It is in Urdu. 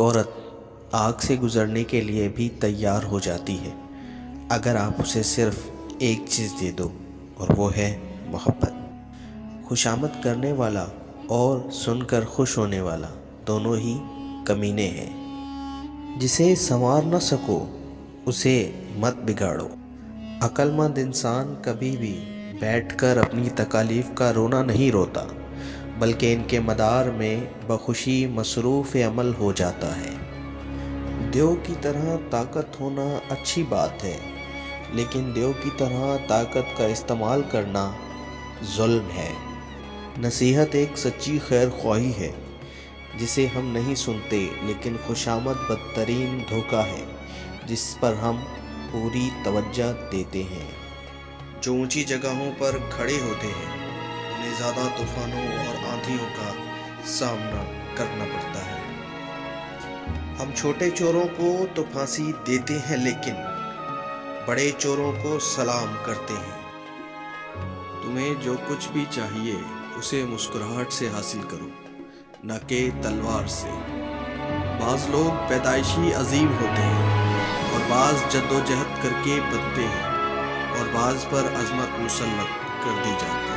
ایک عورت آگ سے گزرنے کے لیے بھی تیار ہو جاتی ہے اگر آپ اسے صرف ایک چیز دے دو، اور وہ ہے محبت۔ خوشامد کرنے والا اور سن کر خوش ہونے والا دونوں ہی کمینے ہیں۔ جسے سنوار نہ سکو اسے مت بگاڑو۔ عقل مند انسان کبھی بھی بیٹھ کر اپنی تکالیف کا رونا نہیں روتا، بلکہ ان کے مدار میں بخوشی مصروف عمل ہو جاتا ہے۔ دیو کی طرح طاقت ہونا اچھی بات ہے، لیکن دیو کی طرح طاقت کا استعمال کرنا ظلم ہے۔ نصیحت ایک سچی خیر خواہی ہے جسے ہم نہیں سنتے، لیکن خوشامد بدترین دھوکہ ہے جس پر ہم پوری توجہ دیتے ہیں۔ جو اونچی جگہوں پر کھڑے ہوتے ہیں انہیں زیادہ طوفانوں اور آندھیوں کا سامنا کرنا پڑتا ہے۔ ہم چھوٹے چوروں کو تو پھانسی دیتے ہیں، لیکن بڑے چوروں کو سلام کرتے ہیں۔ تمہیں جو کچھ بھی چاہیے اسے مسکراہٹ سے حاصل کرو، نہ کہ تلوار سے۔ بعض لوگ پیدائشی عظیم ہوتے ہیں اور بعض جد و جہد کر کے بنتے ہیں، اور بعض پر عظمت مسلط کر دی جاتی ہے۔